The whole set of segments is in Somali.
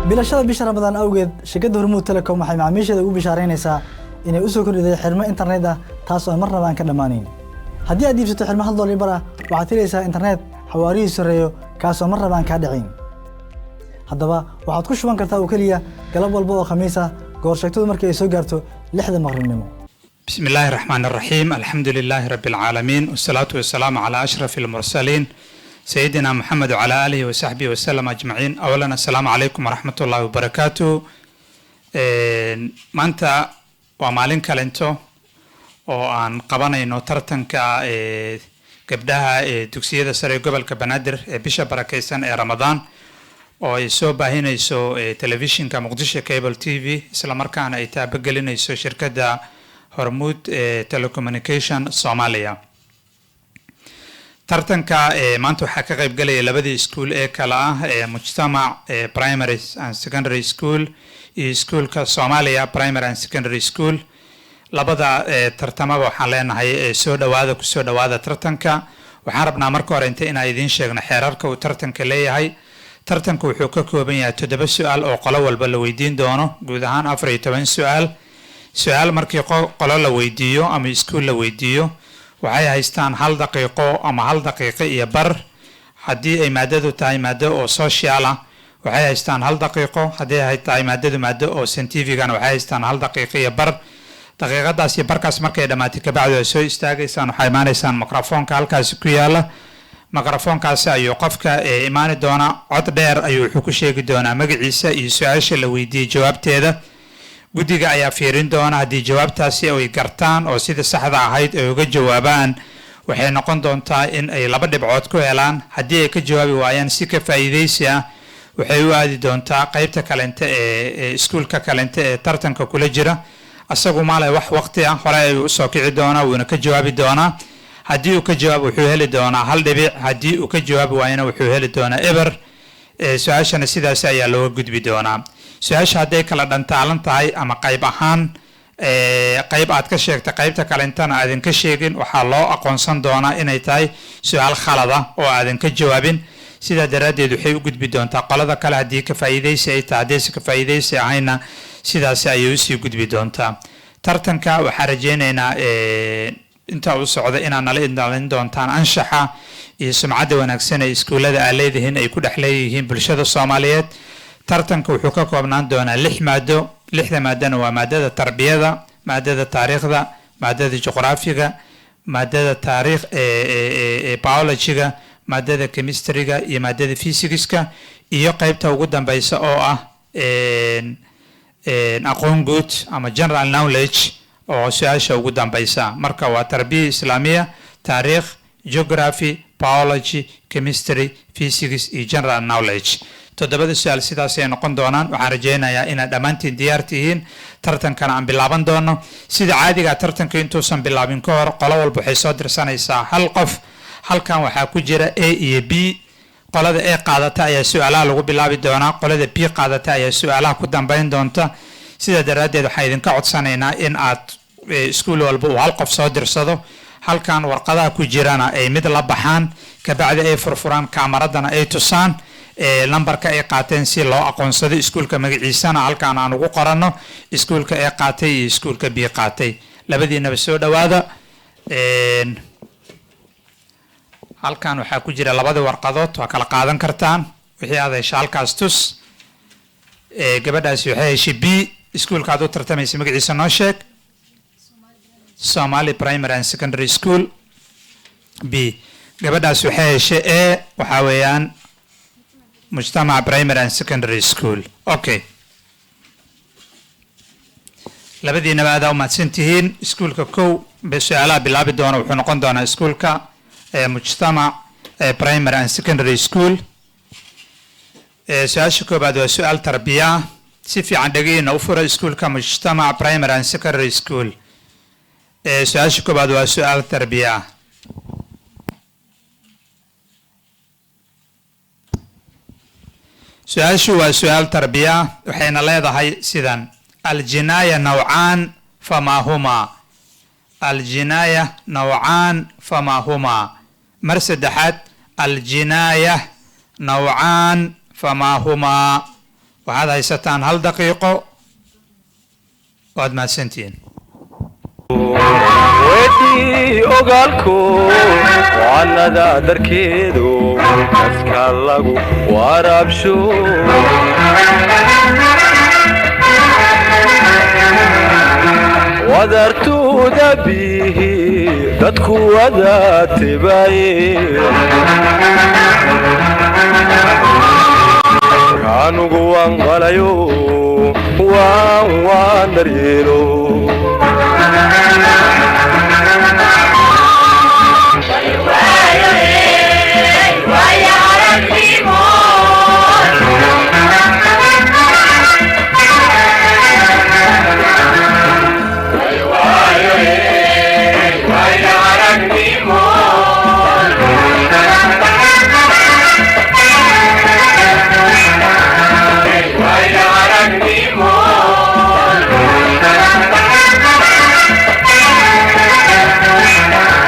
bilashada bisha Ramadaan awgeed shirkadda Hormuud Telecom waxay macaamiisheeda ugu bishaaraynaysaa inay u soo kordhiday xirmo internet ah taas oo mar rabaan ka dhamaanin. Haddii aad iibsato xirmo $1 ah waxaad helaysaa internet xawaarihiisu sareeyo kaas oo mar rabaan ka dhicin. haddaba waxaad ku shuban kartaa oo kaliya galab walba oo khamiis ah goor sheegtadu markay soo gaarto 6 maqribnimo. بسم الله الرحمن الرحيم الحمد لله رب العالمين والصلاة والسلام على أشرف المرسلين سيدنا محمد وعلى آله وصحبه وسلم أجمعين. أولا السلام عليكم ورحمة الله وبركاته. مانتا ومالين كالنتو وأن قبنا إنه ترتنك قبلها تكسير سري قبل كبنادر بيشا بركيسان رمضان ويسو باهينا يسو تلفزيون كمقدشة كيبل تي في إسلام أركان يتابقلنا يسو شركة Hormuud Telecommunication Soomaaliya. tartanka maanta waxaa ka qayb galaya labadii iskuul ee kala ah Mujtamac Primary and Secondary School iyo iskuulka Soomaaliya Primary and Secondary School. labada tartamada waxaan leenahay soo dhawaada tartanka. waxaan rabnaa marka hore inaan idin sheegno xeerarka uu tartanka leeyahay. tartanku wuxuu ka kooban yahay 7 su'aal oo qolo walba la weydiin doono, guud ahaan 14 su'aal. su'aal markii qolo la weydiiyo ama iskuul la weydiiyo waxay haystaan 1 daqiiqo ama 1 daqiiqo iyo bar. haddii ay maadadu tahay maado oo social ah waxay haystaan 1 daqiiqo. haddii ay tahay maado oo scientific ah waxay haystaan 1 daqiiqo iyo bar. daqiiqadaas iyo barkaas markay dhamaato ka bacdi ay soo istaagaysaan waxay imaanaysaan mikrofoonka halkaas ku yaala. mikrofoonkaas ayuu qofka imaani doona, cod dheer ayuu wuxuu ku sheegi doonaa magaciisa iyo su'aasha la weydiiyay jawaabteeda. guddiga ayaa fiirin doona haddii jawaabtaasi ay gartaan oo sida saxda ahayd ay uga jawaabaan waxay noqon doontaa in ay 2 dhibcood ku helaan. haddii ay ka jawaabi waayaan si ka faa'iideysi ah waxay u aadi doontaa qaybta kalenta ee iskuulka kalenta ee tartanka kula jira. asagu maalay wax waqti ah hore ay u soo kici doonaa wuuna ka jawaabi doonaa. haddii uu ka jawaabo wuxuu heli doonaa 1 dhibic. haddii uu ka jawaabi waayana wuxuu heli doonaa eber. su'aashana sidaas ayaa looga gudbi doonaa. su'aasha hadday kala dhantaalan tahay ama qayb ahaan qayb aad ka sheegtay qaybta kale intana aadan ka sheegin waxaa loo aqoonsan doonaa inay tahay su'aal khalad ah oo aadan ka jawaabin. sidaa daraaddeed waxay u gudbi doontaa qolada kale haddii ka faa'iideysi ay tahay. haddayse ka faa'iideysi ahayna sidaas ayay usii gudbi doontaa. tartanka waxaa rajaynaynaa inta uu socdo inaad nala ilaalin doontaan anshaxa iyo sumcadda wanaagsan ee iskuullada aad leedihiin ay ku dhex leeyihiin bulshada Soomaaliyeed. tartanka wuxuu ka koobnaan doonaa 6 maado. 6 maadana waa maadada tarbiyada, maadada taariikhda, maadada juqraafiga, maadada taariikh biology-ga, maadada chemistry-ga iyo maadada physics-ka iyo qaybta ugu dambaysa oo ah aqoon guud ama general knowledge oo su'aasha ugu dambaysa. marka waa tarbiya islaamiya, taariikh, geography, biology, chemistry, physics iyo general knowledge. 7 su'aal sidaas ay noqon doonaan. waxaan rajaynayaa inaad dhammaantiin diyaar tihiin tartankana aan bilaaban doono. sida caadiga tartanka intuusan bilaabin ka hor qolo walba waxay soo dirsanaysaa 1 qof. halkan waxaa ku jira A iyo B. qolada A qaadata ayaa su'aalaha lagu bilaabi doonaa, qolada B qaadata ayaa su'aalaha ku dambeyn doonta. sida daraaddeed waxaan idinka codsanaynaa in aad iskuul walba uu 1 qof soo dirsado. halkan warqadaha ku jirana ay mid la baxaan kabacdi ay furfuraan kamaradana ay tusaan lambarka ay qaateen si loo aqoonsado iskuulka magaciisana halkaan aan ugu qoranno iskuulka ay qaatay iyo iskuulka B qaatay. labadiinaba soo dhawaada. halkaan waxaa ku jira 2 warqadood waa kala qaadan kartaan. wixii aad hesha halkaas tus. gabadhaasi waxay heshay B. iskuulka aad u tartamaysa magaciisa noo sheeg. Somali Primary and Secondary School B. gabadhaasi waxay heshay A waxaa weeyaan Mujtamac Primary and Secondary School. okay. labadiinaba aad u mahadsantihiin. iskuulka kow su'aalaha bilaabi doona wuxuu noqon doonaa iskuulka Mujtamac Primary and Secondary School. su'aasha koobaad waa su'aal tarbiya. si fiican dhageyna u fura iskuulka Mujtamac Primary and Secondary School. su'aasha koobaad waa su'aal tarbiya. su'aashu waa su'aal tarbiya waxayna leedahay sidan: الجناية نوعان فما هما؟ الجناية نوعان فما هما؟ مرسدحات الجناية نوعان فما هما؟ waxaad haysataan 1 daqiiqo waad mahadsantihiin weydii ogaalku waanada darkeedu kaska lagu waraabsho wadartuuda bihi dadku wada tibaye kaanugu wanqalayo waan daryeelo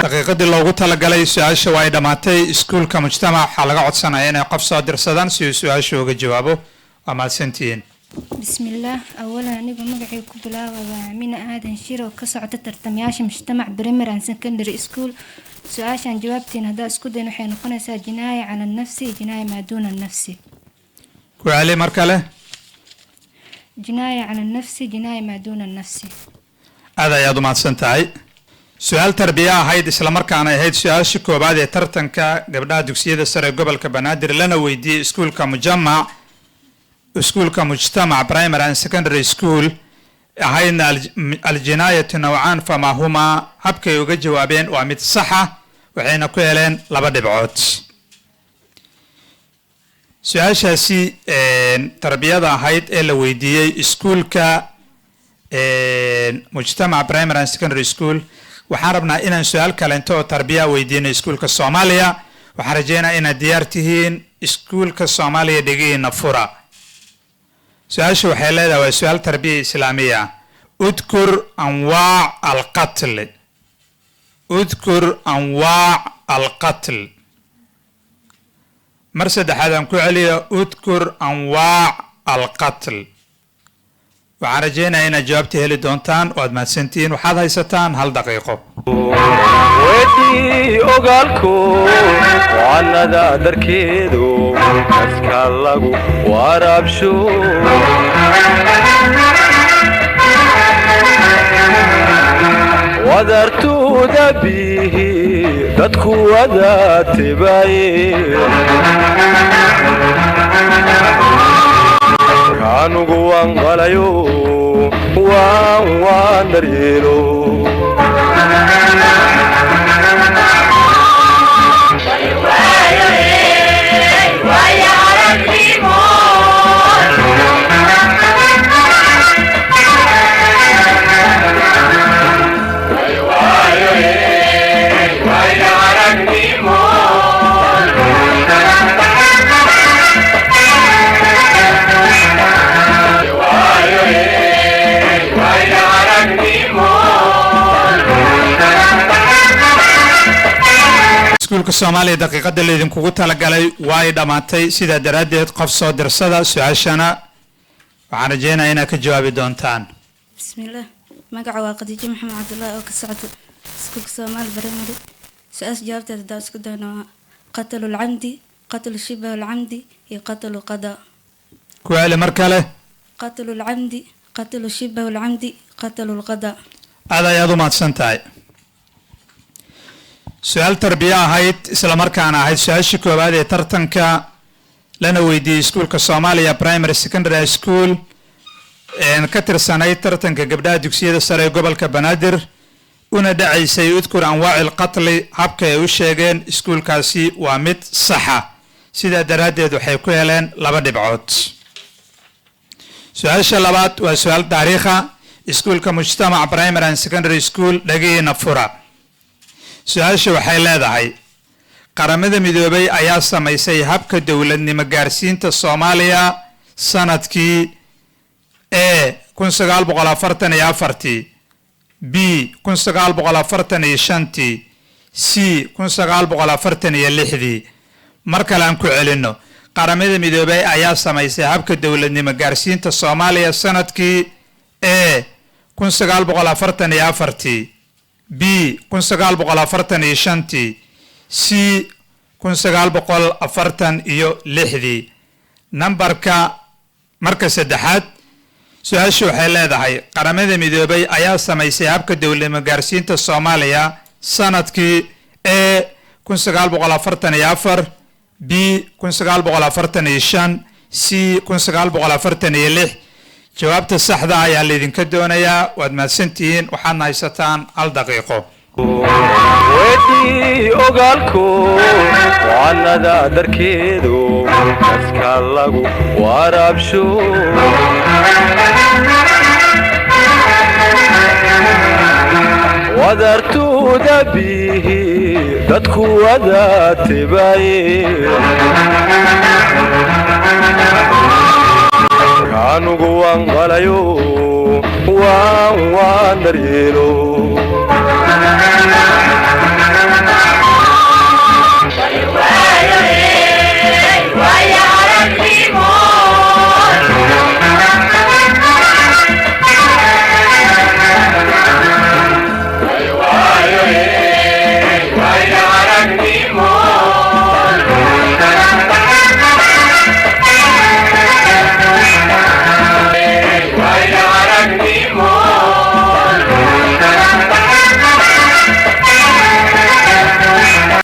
daqiiqadii loogu talagalay su-aasha waa ay dhammaatay iskuulka mujtamac waxaa laga codsanaya inay qof soo dirsadaan si uu su-aasha uga jawaabo waa mahadsantihiin بسم الله أولا أنا مقعي كبلا ومن آدم شيرو كسعة ترتمياش مجتمع بريمير أند سكندري سكول سؤال جوابتين هذا اسكود نحن نقنسا جناية على النفس جناية ما دون النفس ku celi mar kale جناية على النفس جناية ما دون النفس aad ayaad u mahadsan tahay su-aal tarbiya ahayd islamarkaana ahayd su-aasha koobaad ee tartanka gabdhaha dugsiyada sare ee gobolka banaadir lana weydiiyey iskuulka mujtamac primary and secondary school ahaydna aljinaayatu nawcaan fama huma habkay uga jawaabeen waa mid saxa waxayna ku heleen 2 dhibcood su-aashaasi tarbiyada ahayd ee la weydiiyey iskuulka mujtamac primary and secondary school waxaan rabnaa inaan su-aal kalento oo tarbiya weydiino iskuulka Soomaaliya waxaan rajeynayaa inaad diyaar tihiin iskuulka Soomaaliya dhigiina fura سؤال waxay leedahay waa su'aal tarbiya islaamiya udkur anwaa al-qatl udkur anwaa al-qatl mar saddexaad aan ku celiyo udkur anwaa al-qatl waxaan rajeynayaa inaad jawaabta heli doontaan waad mahadsantihiin waxaad haysataan 1 daqiiqo weydii ogaalku waanada darkeedu kaska lagu waraabsho wadartuuda bihi dadku wada tibaye kaanugu wanqalayo waan daryeelo iskuulka Soomaaliya daqiiqada leedinkugu talagalay way dhamaatay sida daraadeed qof soo dirsada su'aashana waxaan rajeynayaa inaad ka jawaabi doontaan بسم الله مقع قديجة محمد عبد الله أو كسعد سكوك سومال بريمري سؤال جوابت هذا سكودنا قتل العمدي قتل شبه العمدي هي قتل قضاء ku celi mar kale قتل العمدي قتل شبه العمدي قتل القضاء aad ayaad u mahadsan tahay su-aal tarbiya ahayd isla markaana ahayd su-aashii koowaad ee tartanka lana weydiiyey iskuulka Soomaaliya primary secondary school ka tirsanay tartanka gabdhaha dugsiyada sare ee gobolka Banaadir una dhacaysay udkur anwaacil qatli habka ay u sheegeen iskuulkaasi waa mid saxa sida daraadeed waxay ku heleen 2 dhibcood su-aasha labaad waa su-aal taariikha iskuulka mujtamac primary and secondary school dhageena fura su-aasha waxay leedahay qaramada midoobay ayaa samaysay habka dowladnimo gaarsiinta Soomaaliya sanadkii A 1944 B 1945 C 1946 mar kale aan ku celino qaramada midoobay ayaa samaysay habka dowladnimo gaarsiinta Soomaaliya sanadkii A 1944 B 1945 C 1946 nambarka marka saddexaad su-aashu waxay leedahay qaramada midoobay ayaa samaysay habka dowladnimo gaarsiinta Soomaaliya sanadkii A 1944 B 1945 C 1946 jawaabta saxda ayaa laydinka doonayaa waad mahadsantihiin waxaadna haysataan 1 daqiiqo weydii ogaalku wacanada darkeedu kaska lagu waraabsho wadartuuda bihi dadku wada tibaye kaanugu wanqalayo waan daryeelo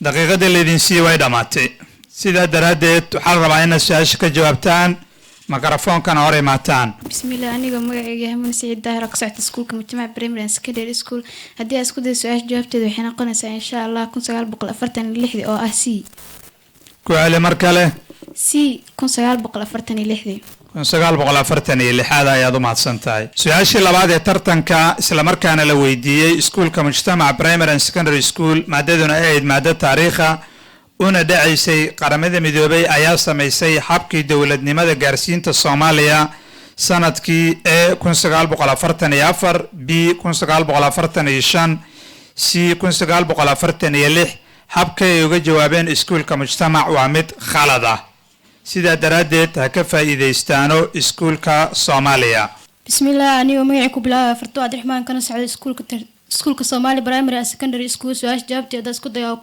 daqiiqadii laydin siiyey way dhammaatay sidaa daraaddeed waxaa la rabaa inaad su-aasha ka jawaabtaan mikrofoonkana hor imaataan بسم الله أنا مقعي همون سعيد داهر قصعت سكول كمجتمع بريمري أند سكندري سكول هدي أسكو دي سؤال جوابتي وحين قنصة إن شاء الله كون سقال بقل أفرتن اللحظة أو سي ku celi mar kale سي كون سقال بقل أفرتن اللحظة 1946 ayaad u mahadsan tahay su-aashii labaad ee tartanka isla markaana la weydiiyey iskuulka mujtamac primary and secondary school maadaduna ay ahayd maado taariikha una dhacaysay qaramada midoobay ayaa samaysay habkii dowladnimada gaarsiinta Soomaaliya sanadkii A 1944 B 1945 C 1946 habkay uga jawaabeen iskuulka mujtamac waa mid khalad ah sida daradeed ha ka faa'iideystaano iskuulka Soomaaliya بسم الله أنا ومعي كبلا فرتو عبد الرحمن كان سعد سكول كصومالي برايمري سكندري سكول سؤال جابتي هذا سكول ده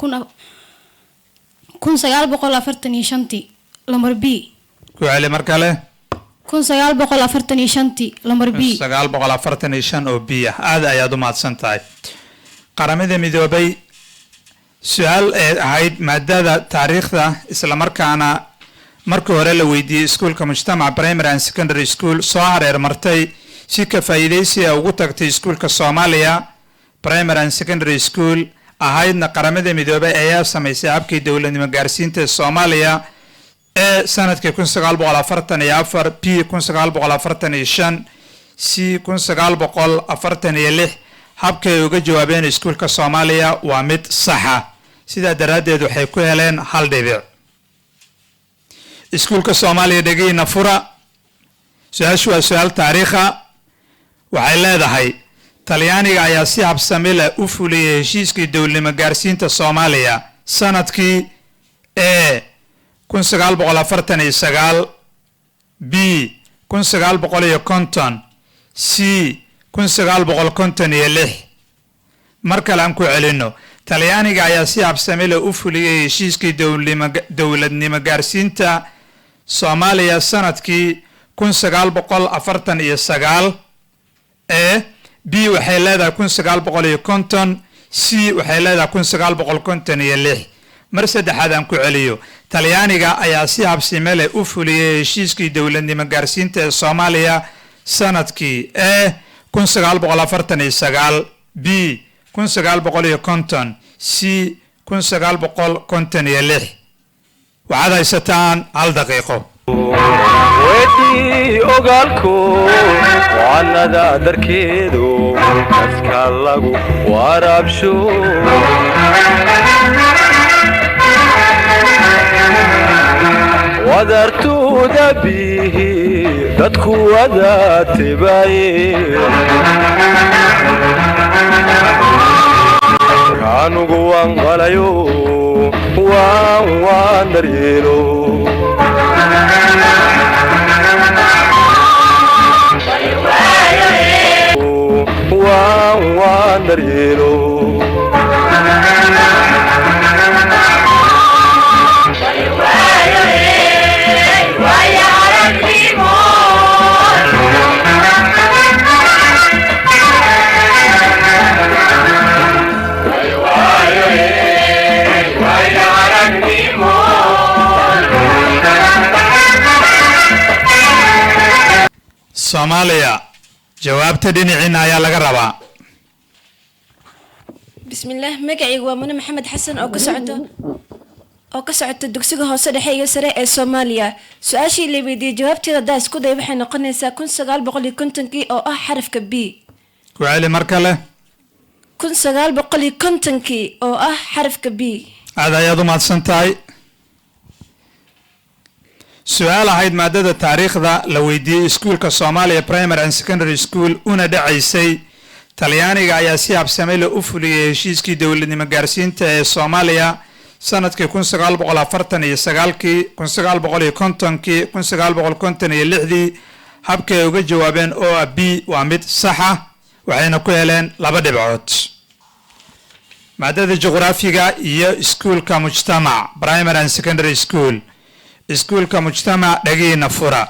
كون سجال بقول أفرتني شنتي لمر بي ku celi mar kale كون سجال بقول أفرتني شنتي لمر بي 1945 oo biya aad ayaad u mahadsan tahay qaramada midoobay su'aal ee ahayd maadada taariikhda isla markaana markii hore la weydiiyey iskuulka mujtamac primary and secondary school soo hareer martay si ka faa'iideysi ugu tagtay iskuulka Soomaaliya primary and secondary school ahaydna qaramada midoobay ayaa samaysay habkii dowladnimo gaarsiinta Soomaaliya ee sanadkii 1944 P 1945 C 1946 habkay uga jawaabeen iskuulka Soomaaliya waa mid sax ah sida daradeed waxay ku heleen 1 dhibic iskuulka Soomaaliya dhageyna fura su-aashu waa su-aal taariikha waxay leedahay talyaaniga ayaa si habsami leh u fuliyay heshiiskii dowladnimo gaarsiinta Soomaaliya sanadkii A 1949 B 1950 C 1956 mar kale aan ku celino talyaaniga ayaa si habsami leh u fuliyay heshiiskii dowladnimo gaarsiinta Soomaaliya sanadkii 1949 B waxay leedahay 1950 C waxay leedahay 1956 mar saddexaad aan ku celiyo talyaaniga ayaa si habsami leh u fuliyay heshiiskii dowladnimo gaarsiinta ee Soomaaliya sanadkii A 1949 B 1950 C 1956 waxaad haysataan 1 daqiiqo weydii ogaalku wacanada darkeedu kaska lagu waraabsho wadartuuda bihi dadku wada tibaye kaanugu wanqalayo waan daryeelo waan daryeelo Soomaaliya jawaabta dhinaciina ayaa laga rabaa. بسم الله مقعي ومن محمد حسن أو كسعت الدكسيغ هو صدحي يسرى الصوماليا سؤاشي اللي بدي جوابتي دا اسكو دا يبحي نقنيسا كن سغال بقولي كنتنكي أو حرف كبي كوالي مركلة كن سغال بقولي كنتنكي أو حرف كبي هذا يضم السنتاي سؤال هايد مادة التاريخ ذا لو يدي سكول كصوماليا برايمري اند سكندري سكول una dhacaysay talyaaniga ayaa si habsame leh u fuliyay heshiiskii dowladnimo gaarsiinta ee Soomaaliya sanadkii 1949kii 1950kii 1956 habkay uga jawaabeen oo ab waa mid sax ah waxayna ku heleen 2 dhibcood maadada juqraafiga iyo iskuulka mujtamac primary and secondary school iskuulka mujtamac dhagiina fura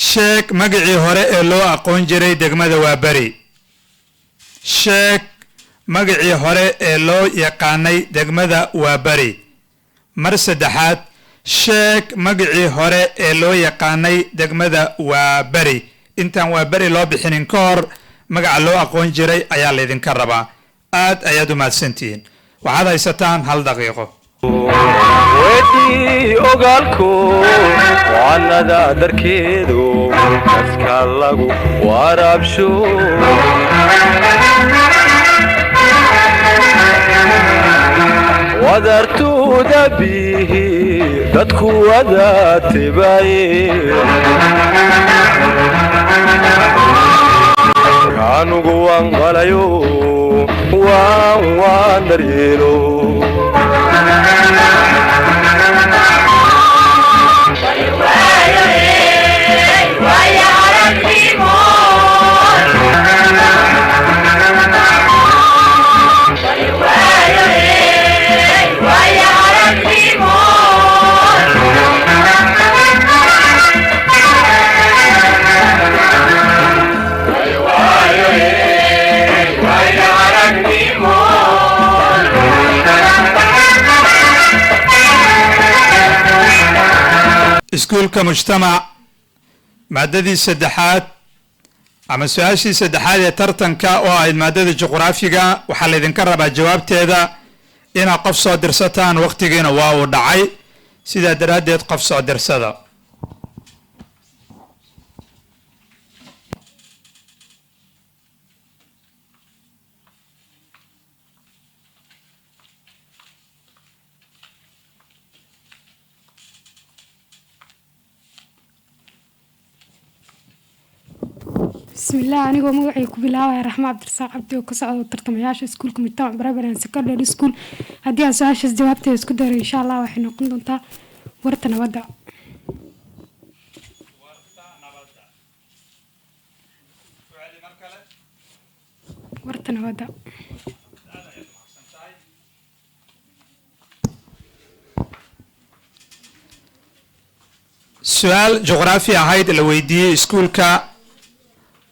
sheek magacii hore ee loo aqoon jiray degmada Waabari sheek magacii hore ee loo yaqaanay degmada Waabari mar saddexaad sheek magacii hore ee loo yaqaanay degmada Waabari intaan Waabari loo bixinin ka hor magaca loo aqoon jiray ayaa la idinka rabaa aad ayaad u mahadsantihiin waxaad haysataan 1 daqiiqo weydii ogaalku waanada darkeedu kaska lagu waraabsho wadartuuda bihi dadku wada tibaye kaanugu waan qalayo waan daryeelo iskuulka mujtamac maadadii saddexaad ama su'aashii saddexaad ee tartanka oo ay maadada juqraafiga waxa la idinka rabaa jawaabteeda inaad qof soo dirsataan waqtigiina waa uu dhacay sidaa daraaddeed qof soo dirsada بسم الله أنا قوم وعي كبلاوة رحمة عبد الرزاق عبدي وكسعد وترتمياش سكول كمجتمع برابر سكندري سكول هدي أساس جوابتي اسكو دار إن شاء الله وحنا كنا نتا ورتنا ودا ورتنا ودا سؤال جغرافي هايد لو يدي سكولك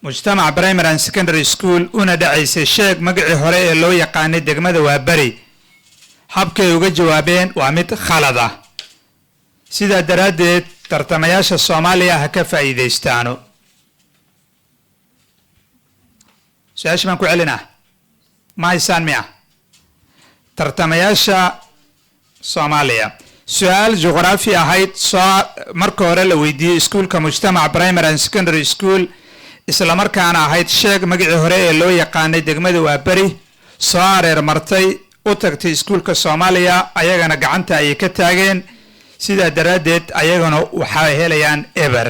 مجتمع برايمري اند سكندري سكول una dhacaysay sheeg magacii hore ee loo yaqaanay degmada Waabari habkay uga jawaabeen waa mid khalad ah sida daradeed tartamayaasha Soomaaliya ha ka faa'iideystaano su'aasha man ku celinaa ma haysan miya tartamayaasha Soomaaliya su'aal juqraafi ahayd marka hore la weydiiyay iskuulka mujtamac primary and secondary school isla markaana ahayd sheeg magacii hore ee loo yaqaanay degmada Waabari soo areer martay u tagtay iskuulka Soomaaliya ayagana gacanta ay ka taageen sida daradeed ayagana waxay helayaan ever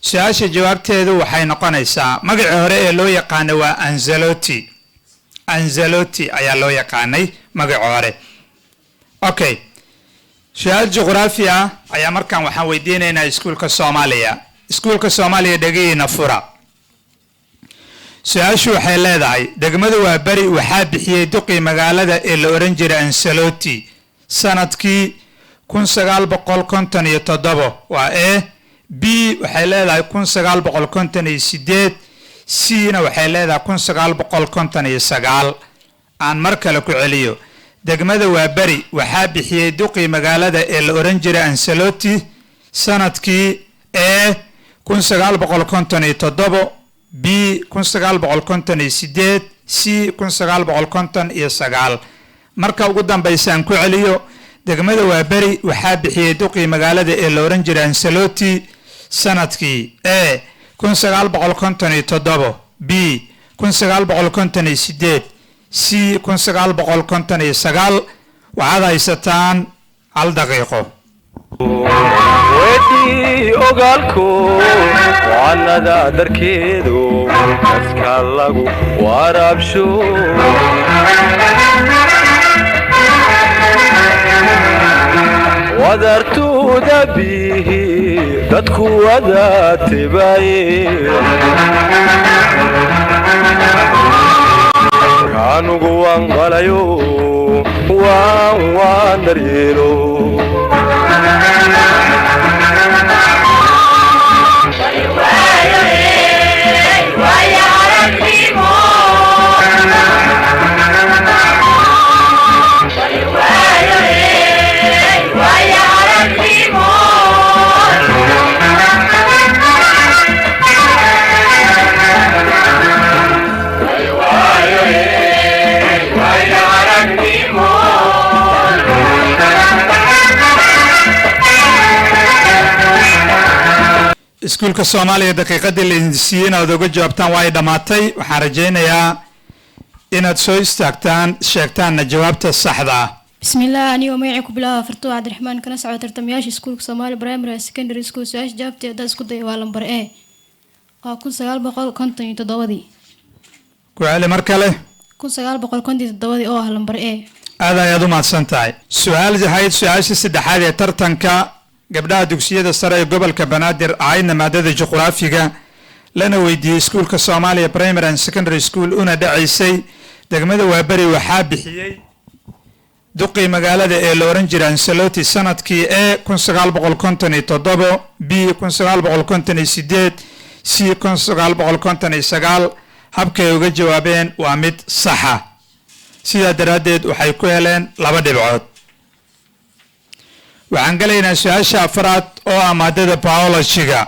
su'aasha jawaabteedu waxay noqonaysaa magacii hore ee loo yaqaanay waa Anzalotti ayaa loo yaqaanay magacii hore okay su-aal juqraafi ah ayaa markaan waxaan weydiinaynaa iskuulka soomaaliya. iskuulka soomaaliya dhegihiina fura. su-aashu waxay leedahay degmada waa beri waxaa bixiyey duqii magaalada ee la oran jiray Ancelotti sanadkii 1957 waa A. B waxay leedahay 1958. C na waxay leedahay 1959. aan mar kale ku celiyo degmada waa beri waxaa bixiyey duqii magaalada ee la oran jiray Ancelotti sanadkii A 1957, B 1958, C 1959. marka ugu dambaysaan ku celiyo degmada waa beri waxaa bixiyey duqii magaalada ee la oran jiray Ancelotti sanadkii A 1957, B 1958, C 1959. waxaad haysataan 1 daqiiqo. weydii ogaalko wacanada darkeedu kaska lagu waraabsho wadartuuda bihi dadku wada tibaye kaanugu wanqalayo waan daryeelo iskuulka Soomaaliya daqiiqadii la siiyay inaad uga jawaabtaan way dhamaatay. waxaan rajaynayaa inaad soo istaagtaan sheegtaan jawaabta saxda ah. بسم الله أنا ومعي كبلا فرتو عبد الرحمن كنا سعود ترتمياش سكول سومالي برايمري سكندري سكول سواش جابتي دا سكول دي والنمبر A كون سغال بقول كونتين تدودي ku celi mar kale. كون سغال بقول كونتين تدودي أو هالنمبر A aad ayaad u mahadsantahay. su-aal jahayd su-aashii saddexaad ee tartanka gabdhaha dugsiyada sare ee gobolka Banaadir ayna maadada juqraafiga lana weydiiyey iskuulka Soomaaliya Primary and Secondary School una dhacaysay degmada waa beri waxaa bixiyey duqii magaalada ee la oran jiray Ancelotti sanadkii A 1957, B 1958, C 1959. habkay uga jawaabeen waa mid sax ah. sidaa daraaddeed waxay ku heleen 2 dhibcood. waxaan galaynaa su-aasha afraad oo ah maadada biology-ga.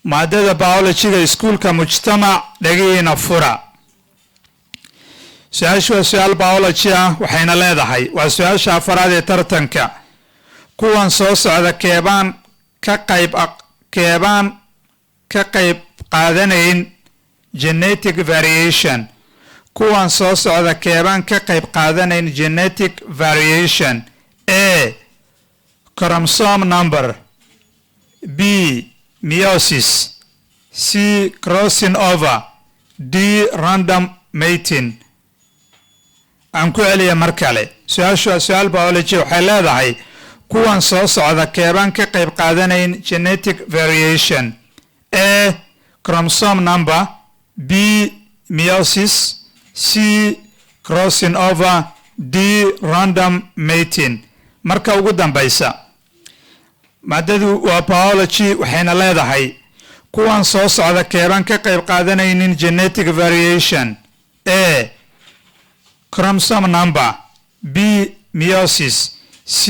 maadada biology-ga iskuulka mujtamac dhagihiina fura. su-aashu waa su-aal biology ah waxayna leedahay waa su-aasha afraad ee tartanka. kuwan soo socda keebaan ka qayb qaadanayn genetic variation. kuwan soo socda keebaan ka qayb qaadanayn genetic variation. A chromosome number, B meiosis, C crossing over, D random mating. aan ku celiya mar kale su-aashu waa su-aal biology waxay leedahay kuwan soo socda keebaan ka qayb qaadanayn genetic variation. A chromosome number, B meiosis, C crossing over, D random mating. marka ugu dambaysa maadadu waa biology waxayna leedahay kuwan soo socda keebaan ka qayb qaadanaynin genetic variation. A chromosome number, B meiosis, C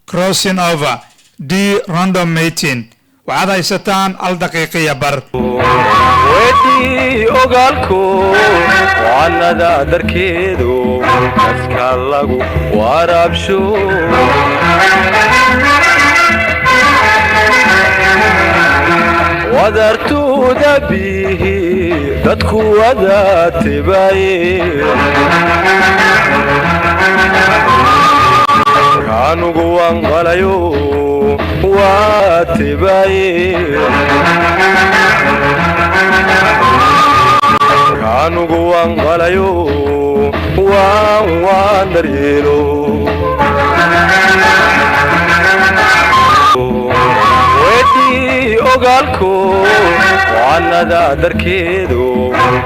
crossing over, D random mating. waxaad haysataan 1 daqiiqiya bar. weydii ogaalko wacanada darkeedu kaska lagu waraabsho wadartuuda bihi dadku wada tibaye kaanugu wanqalayo waa tibaye kaanugu wanqalayo waa waan daryeelo weydii ogaalko wacanada darkeedu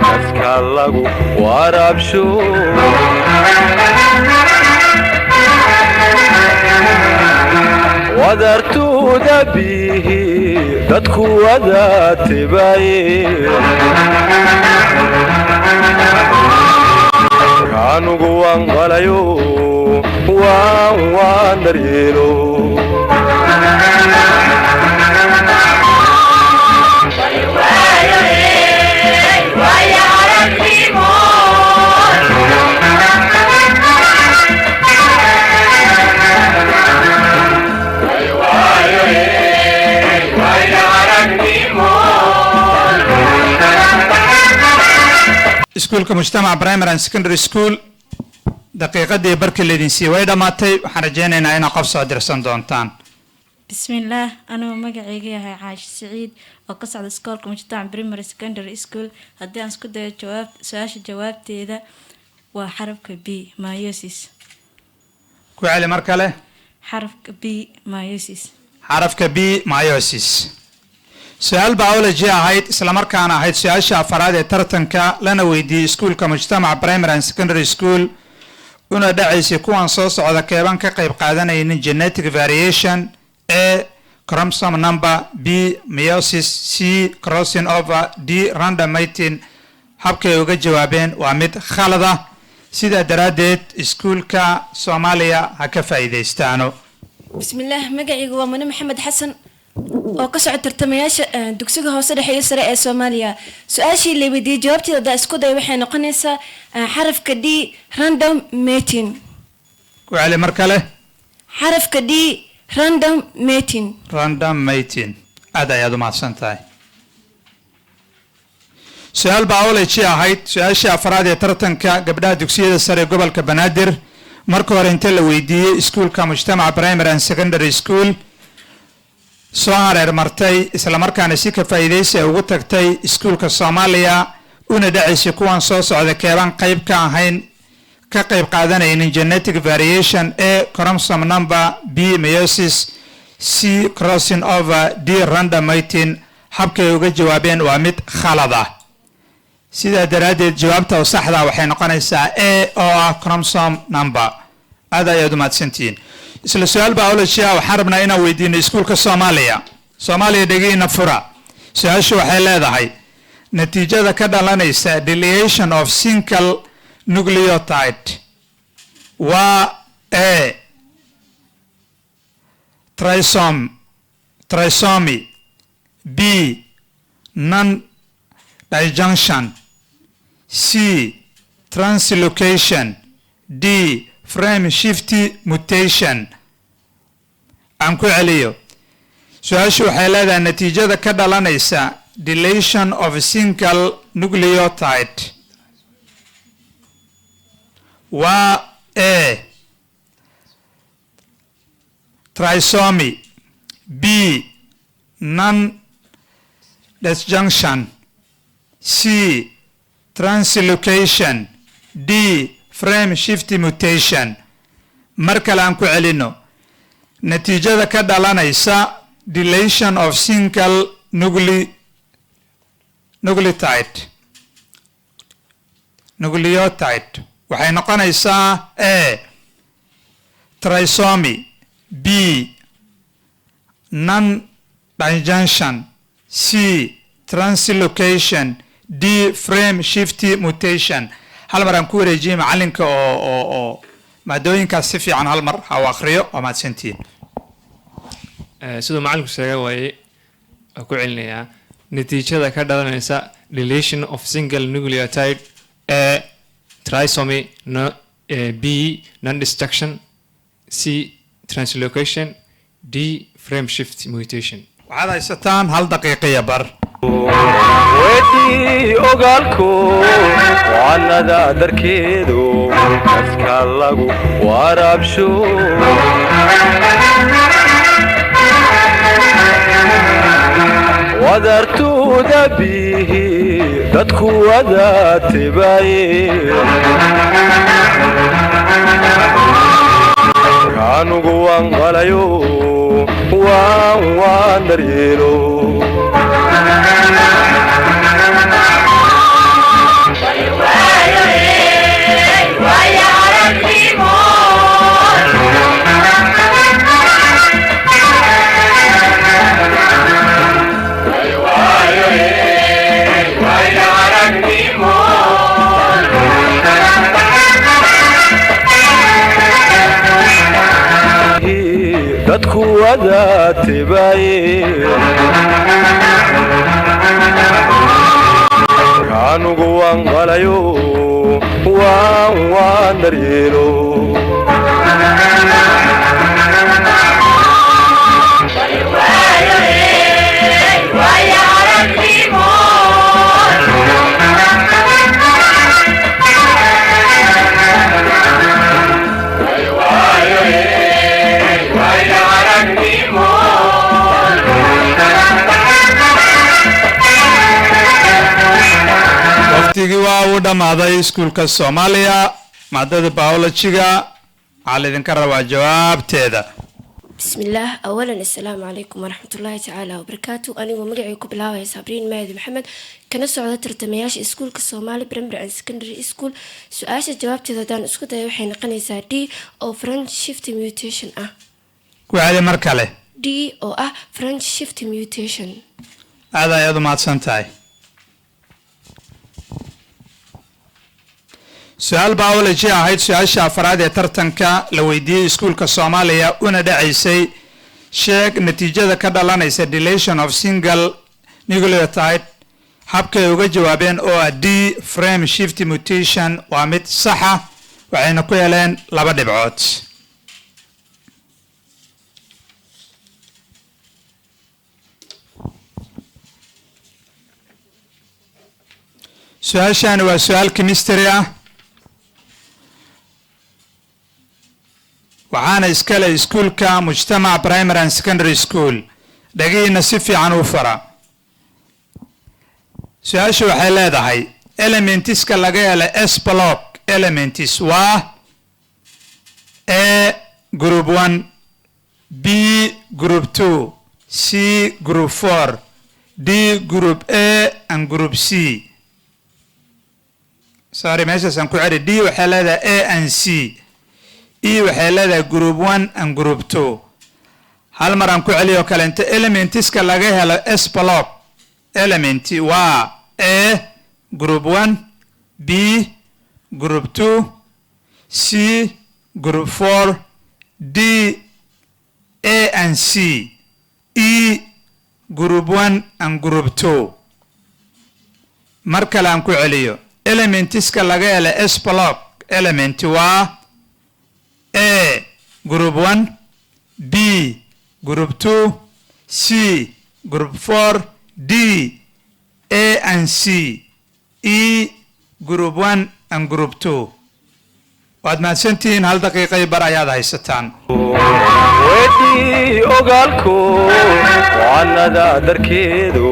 kaska lagu waraabsho wadartuuda bihi dadku wada tibaaye kaanugu waan qalayo waan daryeelo iskuulka mujtamac primary and secondary school daqiiqadii barkii laydin siiyey way dhammaatay waxaan rajaynaynaa inaad qof soo dirsan doontaan bismillaah anuu magacayga yahay caashi siciid oo ka socda iskoolka mujtamac primary secondary school haddii aan isku dayo su-aasha jawaabteeda waa xarafka b meiosis ku celi mar kale xarafka b meiosis xarafka b meiosis su-aal biology ahayd islamarkaana ahayd su-aasha afaraad ee tartanka lana weydiiyey iskuulka mujtamac primary and secondary school una dhacaysay kuwan soo socda keeban ka qayb qaadanaynin genetic variation a chromosome number b meiosis c crossing over d random mating habkay uga jawaabeen waa mid khalada sidaa daraaddeed iskuulka soomaaliya ha ka faa'iidaystaano bismillaah magacaygu waa mune maxamed xasan oo ka socod tartamayaasha dugsiga hoose dhexe iyo sare ee Soomaaliya su-aashii la weydiiyey jawaabteeda hadaa isku day waxay noqonaysaa xarafka D random mating ku celi mar kale xarafka D random mating aad ayaad u mahadsan tahay su-aal biology ahayd su-aashii afraad ee tartanka gabdhaha dugsiyada sare ee gobolka Banaadir marka hore inta la weydiiyey iskuulka mujtamac primary and secondary school soo hareer martay isla markaana si ka faa'iideysi ugu tagtay iskuulka Soomaaliya una dhacaysay kuwan soo socda keeban qayb ka ahayn ka qayb qaadanaynin genetic variation a chromosome number b meiosis c crossing over d random mating habkay uga jawaabeen waa mid khalad ah sidaa daraaddeed jawaabta saxda waxay noqonaysaa a oo ah chromosome number aad ayaad u mahadsantihiin isla su-aal biology waxaan rabnaa inaan weydiino iskuulka Soomaaliya dhegeyna fura su-aashu waxay leedahay natiijada ka dhalanaysa deletion of single nucleotide waa a trisomy b non disjunction c translocation d frame shift mutation aan ku celiyo su-aashu waxay leedahay natiijada ka dhalanaysa deletion of single nucleotide waa a trisomy b non disjunction c translocation d frame shift mutation mar kale aan ku celino natiijada ka dhalanaysa deletion of single nucleotide waxay noqonaysaa a trisomy b non disjunction c translocation d frame shift mutation hal mar aan ku wareejiyey macalinka oo maadooyinkaas si fiican hal mar ha u akhriyo waa mahadsantihiin sidoo macalinku sheegay waaye ku celinayaa natiijada ka dhalanaysa deletion of single nucleotide a trisomy b non disjunction c translocation d frame shift mutation waxaad haysataan hal daqiiqiya bar weydii ogaalko wacanada darkeedu kaska lagu waraabsho wadartuuda bihi dadku wada tibaaye kaanugu waan qalayo waan daryeelo dadku wada tibaaye kaanugu waan qalayo waan daryeelo waqtigii waa uu dhammaaday iskuulka Soomaaliya maadada biology-ga waxaa idinka rabaa jawaabteeda. بسم الله أولا السلام عليكم ورحمة الله تعالى وبركاته أنا ومقعي كبلاوة صابرين ماهد محمد كان سعودة ترتمياش إسكول كالصومالي بريمري أند سكندري إسكول سؤال جوابتي ذا إسكول دا يوحي نقنيسا دي أو فرنش شيفت ميوتيشن وعلي مركلة دي أو فرنش شيفت ميوتيشن هذا يضم عدسانتاي سؤال biology ahayd su-aasha afraad ee tartanka la weydiiyey iskuulka Soomaaliya una dhacaysay sheeg natiijada ka dhalanaysa deletion of single nucleotide habkay uga jawaabeen oo ah D frame shift mutation waa mid sax ah waxayna ku heleen 2 dhibcood. su-aashan waa su'aal chemistry ah waxaana iskale iskuulka Mujtamac Primary and Secondary School dhagiina si fiican u fara. su-aashu waxay leedahay elementiska laga helo S block elements waa A group 1 B group 2 C group 4 D group A and group C. sorry meeshaan ku cari D waxay leedahay A and C E waxay leedahay group 1 and group 2 hal mar aan ku celiyo kale inta elementiska laga helo S block element waa A group 1 B group 2 C group 4 D A and C E group 1 and group 2 mar kale aan ku celiyo elementiska laga helo S block element waa A group 1 B group 2 C group 4 D A and C E group 1 and group 2 waad mahadsantihiin hal daqiiqo bar ayaad haysataan. weydii ogaalku waanada darkeedu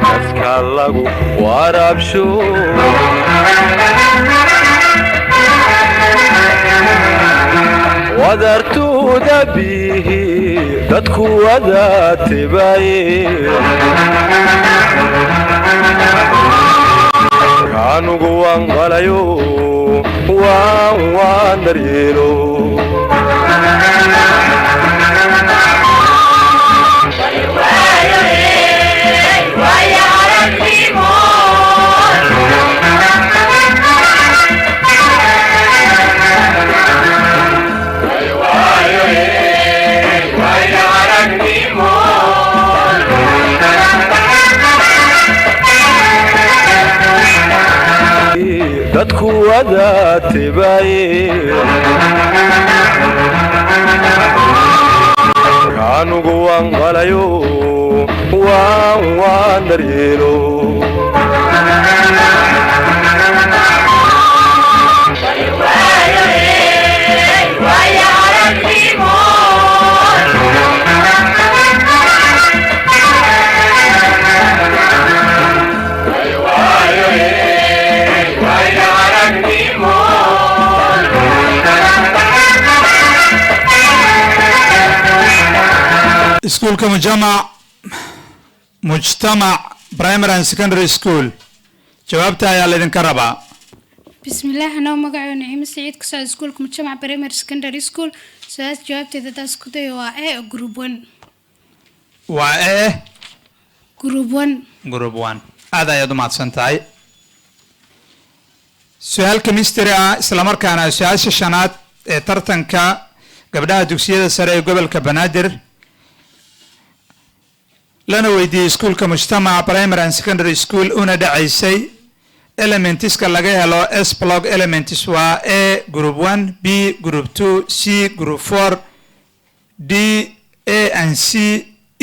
kaska lagu waraabsho wadartuuda bihi dadku wada tibaaye kaanugu waan qalayo waan daryeelo dadku wada tibaaye kaanugu waan qalayo waan daryeelo Why iskuulka mujtamac primary and secondary school jawaabta ayaa laydinka rabaa. بسم الله أنا مقعد نعيم سعيد كسر سكول مجتمع بريمير سكندري سكول سؤال جوابتي إذا سكوتي وإيه جروب 1 waa ee جروب 1 group 1 aad ayaad u mahadsan tahay. su-aal chemistry ah isla markaana su-aasha shanaad ee tartanka gabdhaha dugsiyada sare ee gobolka banaadir lana weydiiyey iskuulka mujtamac primary and secondary school una dhacaysay elementiska laga helo s block elements waa a group 1 b group 2 c group 4 d a and c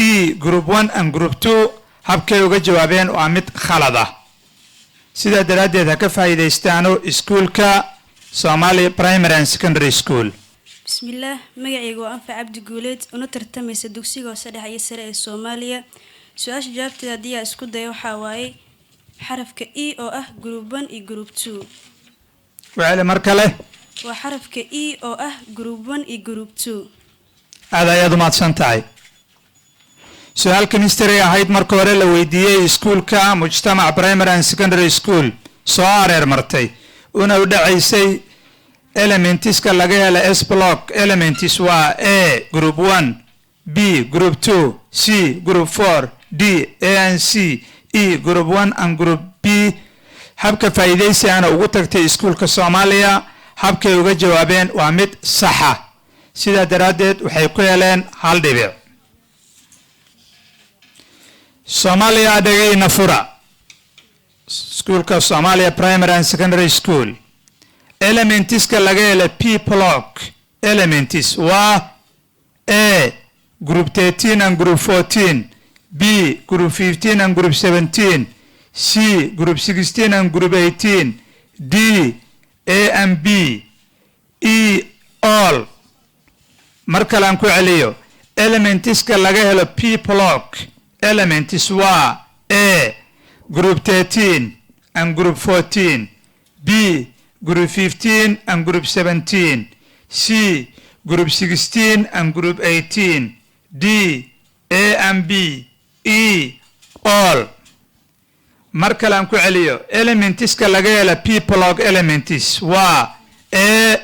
e group 1 and group 2 habkay uga jawaabeen waa mid khalad ah. sidaa daraaddeed ha ka faa'iidaystaano iskuulka Somali primary and secondary school. بسم الله مقعيق وأنفع عبد جوليد ونترتمي سدوكسيغ وسدح يسرع الصومالية سؤال جابت دي اسكو دايو حواي حرف كإي أو جروب 1 إي جروب 2 وعلى مركله وحرف كإي أو جروب 1 إي جروب 2 هذا يا ضمات سنتاي. سؤال كمستري هايد مركورة لويدية اسكولكا مجتمع برايمري اند سكندري سكول سوارير مرتي una u dhacaysay elementiska laga hela s block elements waa a group 1 b group 2 c group 4 d a and c e group 1 and group b habka faa'iidaysi ana ugu tagtay iskuulka Soomaaliya habkay uga jawaabeen waa mid sax ah. sidaa daraaddeed waxay ku heleen hal dhibic. Soomaaliya dhagayna fura iskuulka Soomaaliya primary and secondary school elementiska laga hela p block elements waa a group 13 and group 14 b group 15 and group 17 c group 16 and group 18 d a and b e all markalan ku celiyo elementiska laga helo p block elements waa a group 13 and group 14 b group 15 and group 17 c group 16 and group 18 d a and b e all markalan ku celiyo elementiska laga hela p block elements waa a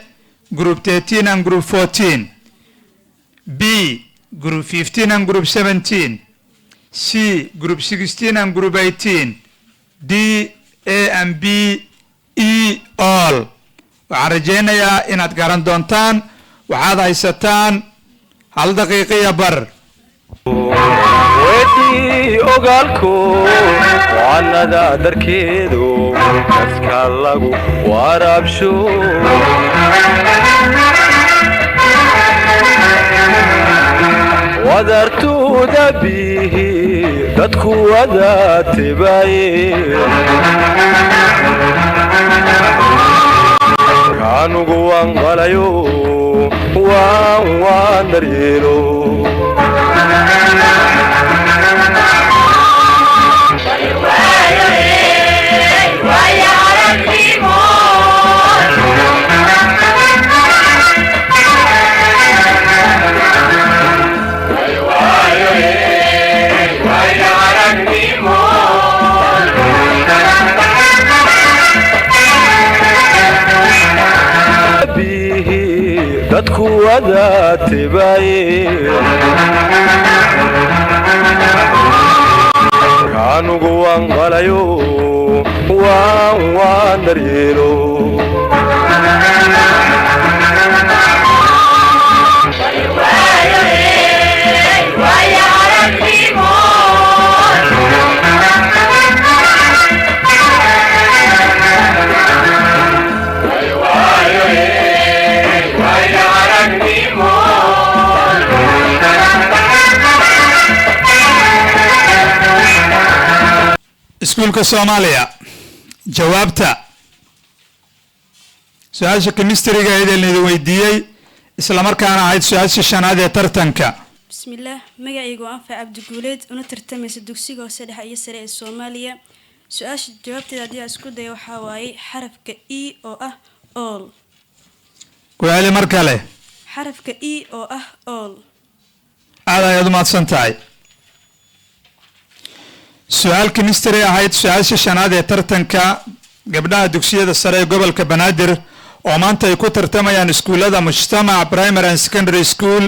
group 13 and group 14 b group 15 and group 17 c group 16 and group 18 d a and b e all waxaan rajaynayaa inaad garan doontaan waxaad haysataan hal daqiiqiya bar weydii ogaalku waanada darkeedu kaska lagu waraabsho wadartuuda bihi dadku wada tibaye kaanugu waan qalayo waan daryeelo dadku wada tibaye kaanugu waan qalayo waan daryeelo iskuulka Soomaaliya jawaabta su-aasha chemistryga ee la weydiiyey isla markaana ahayd su-aasha shanaad ee tartanka. بسم الله مقعيق وأنفع عبد جوليد ونترتمي سدوكسيغ وسدح يسرع الصومالية سؤال جوابتي دي اسكو دايو حواي حرف كإي أو all ku celi mar kale حرف كإي أو all aad ayaad u mahadsan tahay su-aal chemistry ahayd su-aasha shanaad ee tartanka gabdhaha dugsiyada sare ee gobolka banaadir oo maanta ay ku tartamayaan iskuullada mujtamac primary and secondary school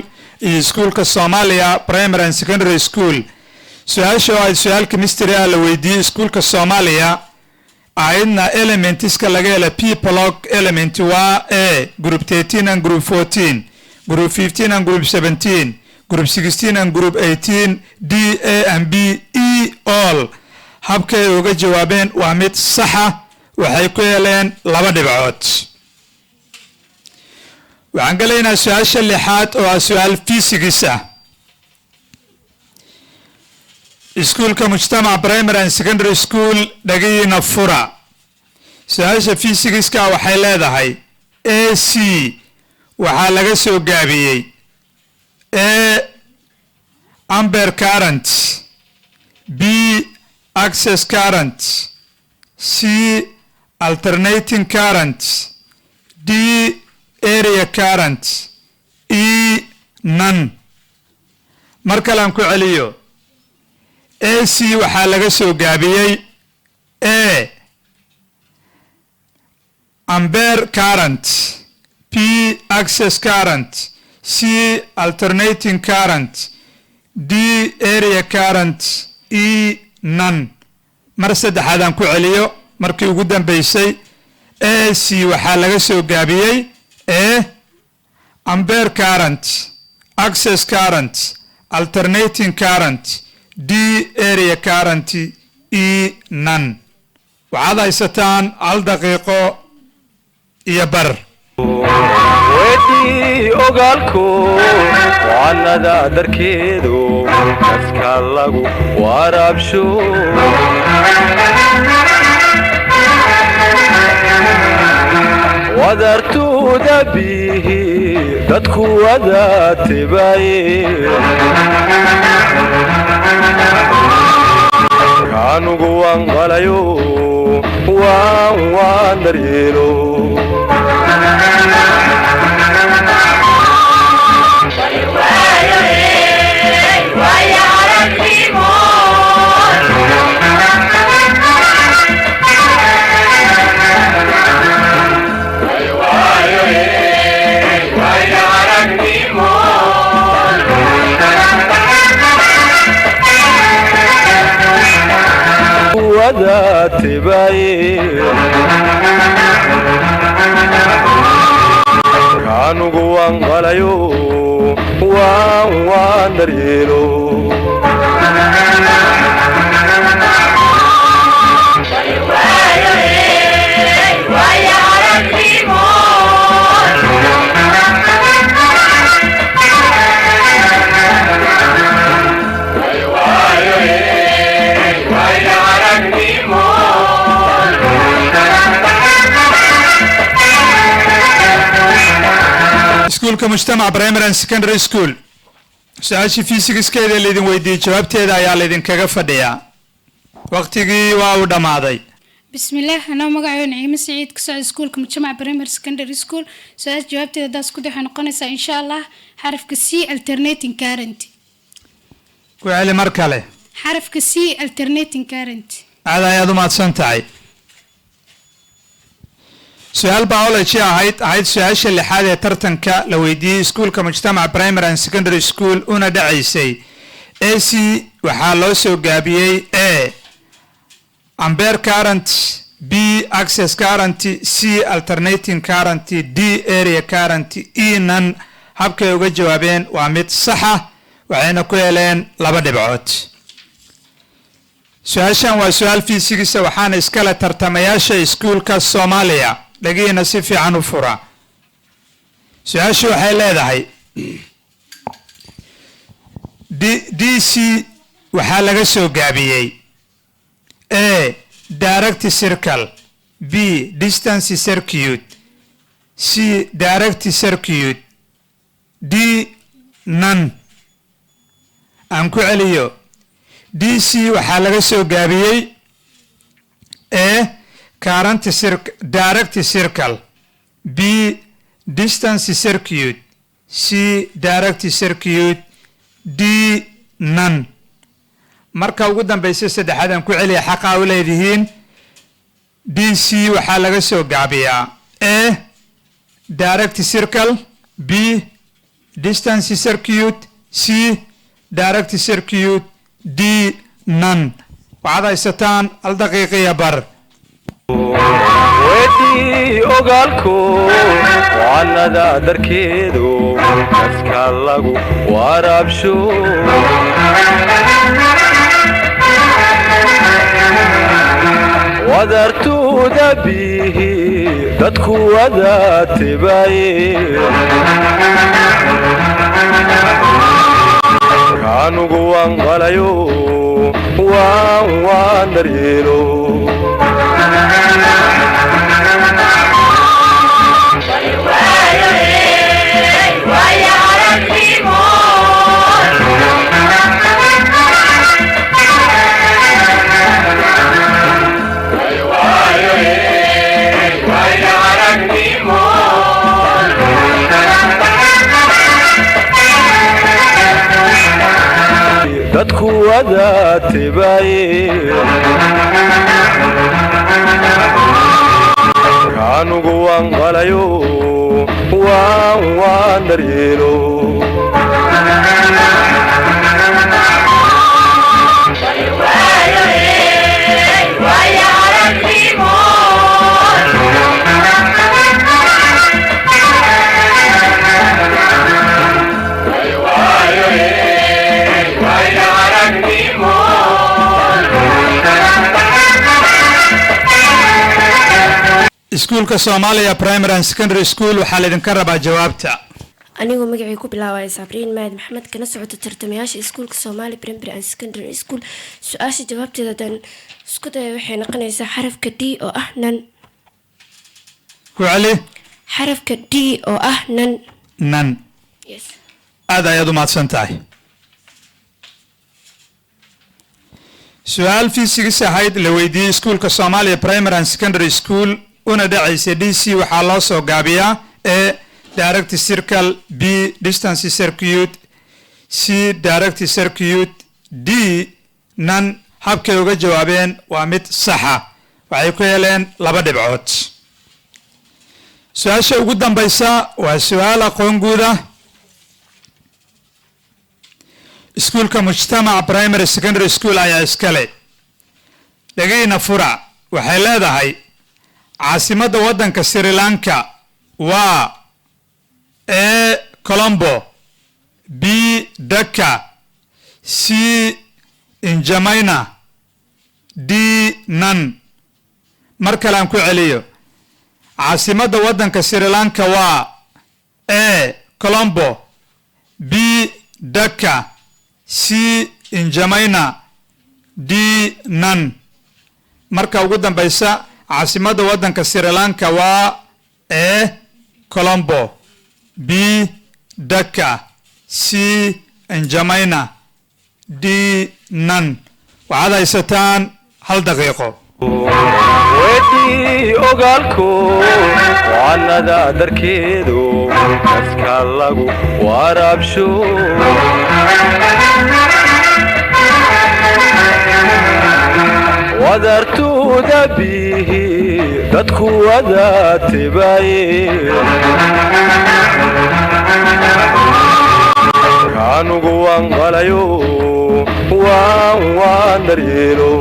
iyo iskuulka soomaaliya primary and secondary school su-aasha oo ahayd su-aal chemistry ah la weydiiyey iskuulka soomaaliya ahaydna elementiska laga hela p block element waa a group 13 and group 14 group 15 and group 17 group 16 and group 18 D, A and B, E all habkay uga jawaabeen waa mid saxa waxay ku heleen 2 dhibcood waxaan galaynaa su-aasha lixaad oo ah su-aal physics ah iskuulka mujtamac primary and secondary school dhagiina fura su-aasha physics-ka waxay leedahay AC waxaa laga soo gaabiyey A ampere current B access current C alternating current D area current E none mar kale aan ku celiyo AC waxaa laga soo gaabiyey A ampere current P access current C alternating current D area current E none mar saddexaad aan ku celiyo markii ugu dambeysay AC waxaa laga soo gaabiyey A ampere current access current alternating current D area current E none waxaad haysataan 1 daqiiqo iyo bar weydii ogaalku waanada darkeedu kaska lagu waraabsho wadartuuda bihi dadku wada tibaye kaanugu waan qalayo waan daryeelo kaanugu waan qalayo waan daryeelo iskuulka mujtamac primary and secondary school su-aashii physicskeeda laydin weydiiyey jawaabteeda ayaa laydinkaga fadhiyaa waqtigii waa uu dhammaaday bismillaah anaa magacayo naciimo saciid ka socda iskuulka mujtamac primary secondary school su-aasha jawaabteeda haddaa isku day waxay noqonaysaa insha allah xarafka C alternating current ku celi mar kale xarafka C alternating current aad ayaad u mahadsan tahay su-aal biology ahayd su-aasha lixaad ee tartanka la weydiiyey iskuulka mujtamac primary and secondary school una dhacaysay AC waxaa loo soo gaabiyey A ampere current B access current C alternating current D area current E none habkay uga jawaabeen waa mid saxa waxayna ku heleen 2 dhibcood su-aashan waa su-aal physics waxaana iskale tartamayaasha iskuulka Soomaaliya dhagiina si fiican u fura su-aashu waxay leedahay DC waxaa laga soo gaabiyey A direct circle B distance circuit C direct circuit D none aan ku celiyo DC waxaa laga soo gaabiyey A current direct circle B distance circuit C direct circuit D none marka ugu dambaysa saddexaad aan ku celiya xaqa u leedihiin DC waxaa laga soo gaabiyaa A direct circle B distance circuit C direct circuit D none waxaad haysataan hal daqiiqiya bar weydii ogaalko waanada darkeedu kaska lagu waraabsho wadartuuda bihi dadku wada tibaye kaanugu waan qalayo waan daryeelo dadku wada tibaye kaanugu waan qalayo waan daryeelo iskuulka Soomaaliya Primary and Secondary School waxaa laydinka rabaa jawaabta anigoo magacay ku bilaabay Sabriin Maad Maxamed kana socota tartamayaasha iskuulka Soomaali Primary and Secondary School su'aasha jawaabteeda dan isku day waxay noqonaysaa xarafka D oo ah nan ku celi xarafka D oo ah nan yes aad ayaad u mahadsan tahay su'aal fiisigiis ahayd la weydiiyey iskuulka Soomaaliya Primary and Secondary School una dhacaysa DC waxaa loo soo gaabiyaa A direct circle B distance circuit C direct circuit D nan habkay uga jawaabeen waa mid saxa waxay ku heleen 2 dhibcood su'aasha ugu dambaysa waa su'aal aqoon guud ah iskuulka Mujtamac Primary Secondary School ayaa iskale dhagayna fura waxay leedahay caasimadda waddanka Sri Lanka waa A Colombo B Dhaka C N'Djamena D Nan mar kale aan ku celiyo caasimadda waddanka Sri Lanka waa A Colombo B Dhaka C N'Djamena D Nan marka ugu dambaysa caasimadda waddanka Sri Lanka waa A Colombo B Dhaka C N'Djamena D Nan waxaad haysataan hal daqiiqo weydii ogaalko waanada darkeedu kaska lagu waraabsho wadartuuda bihi dadku wada tibaye kaanugu waan qalayo waan daryeelo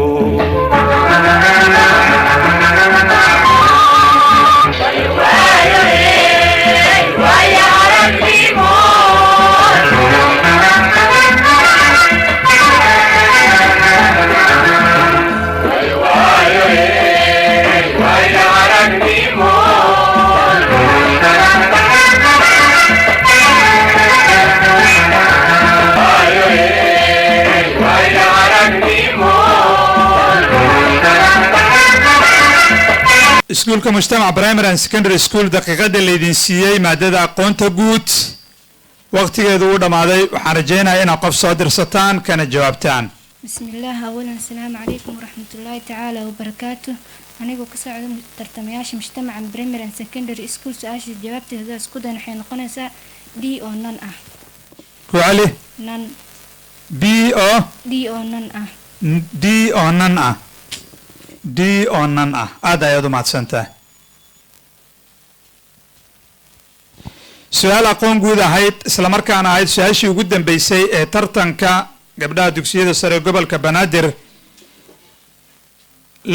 iskuulka Mujtamac Primary and Secondary School daqiiqada leedin siiyay maadada aqoonta guud waqtigeedu uu dhamaaday waxaan rajaynayaa inaad qof soo dirsataan kana jawaabtaan bismillaah awalan assalaamu calaykum waraxmatullaahi tacaala wabarakaatuh anigoo ka socda tartamayaasha Mujtamac Primary and Secondary School su'aasha jawaabteeda isku day waxay noqonaysaa D oo nan ah ku celi nan B oo D oo nan ah. D oo nan ah. D oo nan ah. aad ayaad u mahadsantahay. su-aal aqoon guud ahayd isla markaana ahayd su-aashii ugu dambeysay ee tartanka gabdhaha dugsiyada sare gobolka banaadir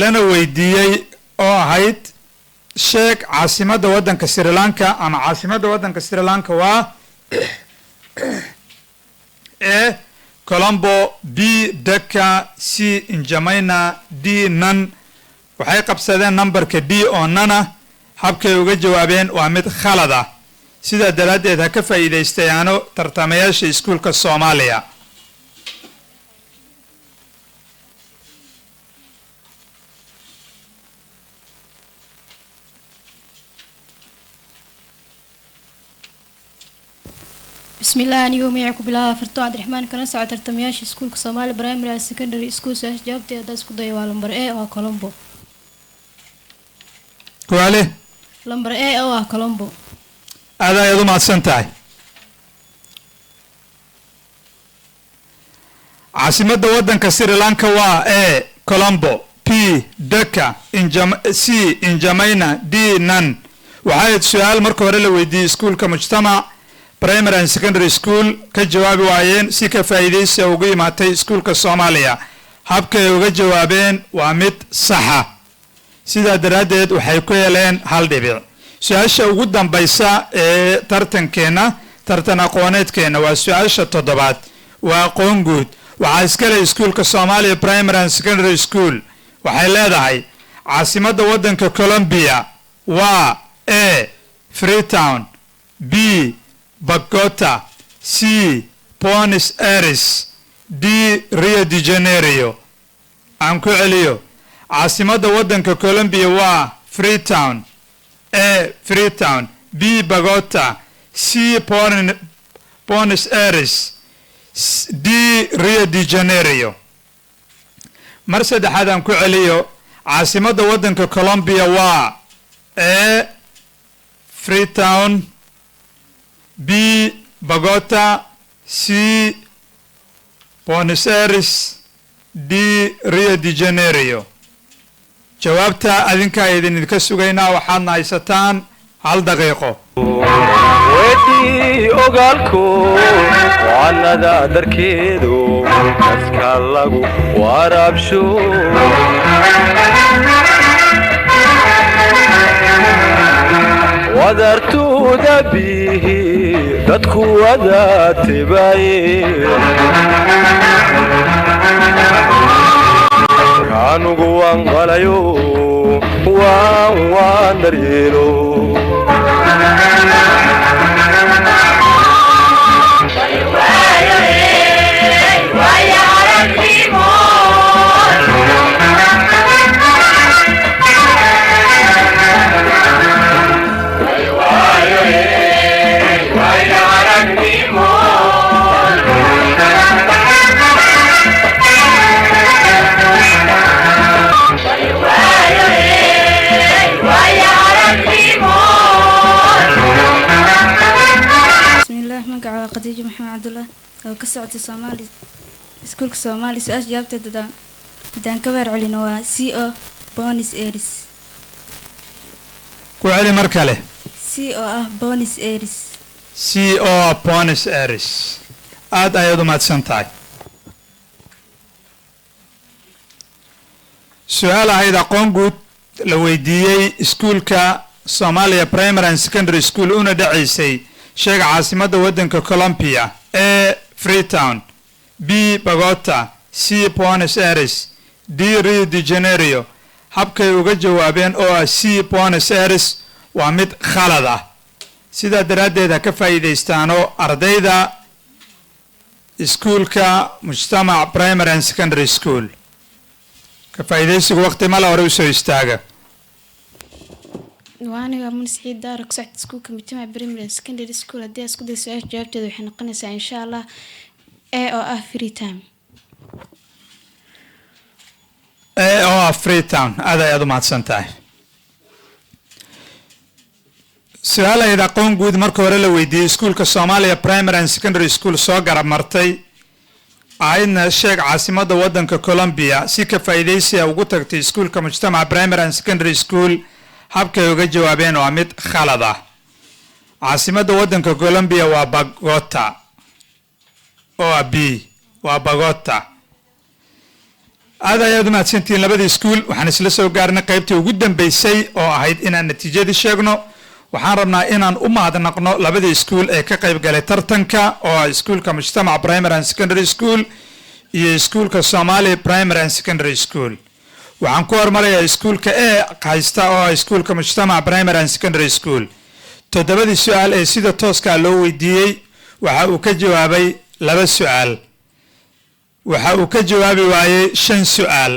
lana weydiiyey oo ahayd sheeg caasimadda waddanka Sri Lanka ama caasimadda waddanka Sri Lanka waa A Colombo, B Dhaka, C N'Djamena, D Nan. waxay qabsadeen nambarka D oo nana habkay uga jawaabeen waa mid khalad ah sidaa daraaddeed ha ka faa'iidaystayaano tartamayaasha iskuulka Soomaaliya. بسم الله أنا يوم يعقوب بلا فرتو عبد الرحمن كنا ساعة ترتمياش سكول كصومالي برايمري سكندري سكول ساش جابتي هذا سكول ضيوا لمبر A أو كولومبو. kuwaale لمبر A أو كولومبو. aad ayaad u mahadsan tahay. caasimadda waddanka Sri Lanka waa A Colombo, P Dhaka, C N'Djamena, D Nan. waxay su-aal marka hore la weydiiyey iskuulka Mujtamac Primary and Secondary School ka jawaabi waayeen si ka faa'iideysi ugu imaatay iskuulka Soomaaliya. habkay uga jawaabeen waa mid saxa sidaa daraaddeed waxay ku heleen hal dhibic. su-aasha ugu dambaysa ee tartan aqooneedkeena waa su-aasha 7 waa aqoon guud. waxaa iskale iskuulka Soomaaliya Primary and Secondary School waxay leedahay caasimadda waddanka Colombia waa A Freetown, B Bogota, C Buenos Aires, D Rio de Janeiro. aan ku celiyo caasimadda waddanka Colombia waa Freetown, A Freetown, B Bogota, C Buenos Aires, D Rio de Janeiro. mar saddexaad aan ku celiyo caasimadda waddanka Colombia waa A Freetown, B Bogota, C Buenos Aires, D Rio de Janeiro. jawaabta adinkaa idinka sugaynaa waxaadna haysataan 1 daqiiqo. weydii ogaalko waanada darkeedu kaska lagu waraabsho wadartuuda bihi dadku wada tibaye kaanugu wanqalayo waan daryeelo خديجة محمد عبد الله أو كسعة الصومالي سكول الصومالي سؤال جابته دان كبر علينا سي أو بونس إيرس ku celi mar kale. سي أو بونس إيرس C O Buenos Aires. aad ayaad u mahadsan tahay. su-aal ahayd aqoon guud la weydiiyey iskuulka Soomaaliya Primary and Secondary School una dhacaysay sheega caasimadda waddanka Colombia A Freetown, B Bogota, C Buenos Aires, D Rio de Janeiro. habkay uga jawaabeen oo ah C Buenos Aires waa mid khalad ah sidaa daraaddeed ha ka faa'iidaystaano ardayda iskuulka Mujtamac Primary and Secondary School. ka faa'iidaysigu waqti mala hore usoo istaaga. وأنا من سعيد دارك سعد سكول كمجتمع بريمري سكندري سكول هدي أسكت السؤال جوابته وحنا قنصة إن شاء الله A أو فري تايم. A oo Freetown aad ayaad u mahadsan tahay. su-aalahayd aqoon guud marka hore la weydiiyey iskuulka Soomaaliya Primary and Secondary School soo garab martay aydna sheeg caasimadda waddanka Colombia si ka faa'iidaysiga ugu tagtay iskuulka mujtamaca primary and secondary school habkay uga jawaabeen waa mid khalad ah. caasimadda waddanka Colombia waa Bogota oo B waa Bogota. aad ayaad u mahadsantihiin labada iskuul. waxaan isla soo gaarnay qaybtii ugu dambeysay oo ahayd inaan natiijadii sheegno. waxaan rabnaa inaan u mahadnaqno labada iskuul ee ka qayb galay tartanka oo ah iskuulka mujtamaca primary and secondary school iyo iskuulka Somali primary and secondary school. waxaan ku hormarayaa iskuulka haysta oo ah iskuulka mujtamaca primary and secondary school. toddobadii su'aal ee sida tooska loo weydiiyey waxa uu ka jawaabay 2 su'aal. waxa uu ka jawaabi waayay 5 su'aal.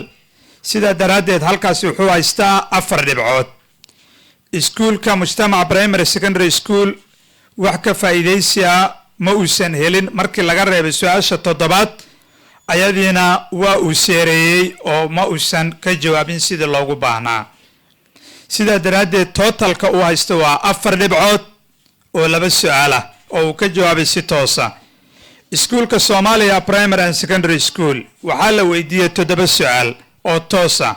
sida daradeed halkaas wuxuu haystaa 4 dhibcood. iskuulka mujtamaca primary secondary school wax ka faa'iideysiga ma uusan helin markii laga reebay su'aasha 7 ayadiina waa uu seereeyay oo ma uusan ka jawaabin sida loogu baahnaa. sida daradeed totalka uu haysto waa 4 dhibcood oo 2 su'aal ah oo uu ka jawaabay si toos ah. iskuulka Soomaaliya primary and secondary school waxaa la weydiiyay 7 su'aal oo toos ah.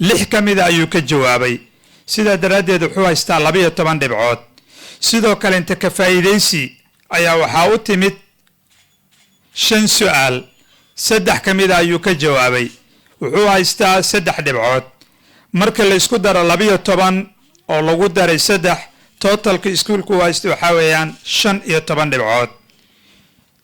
6 ka mid ayuu ka jawaabay. sida daradeed wuxuu haystaa 12 dhibcood. sidoo kale inta ka faa'iideysi ayaa waxaa u timid 5 su'aal. 3 ka mid ayuu ka jawaabay. wuxuu haystaa 3 dhibcood. marka la isku daro 12 oo lagu daray 3 totalka iskuulku haysto waxa weeyaan 15 dhibcood.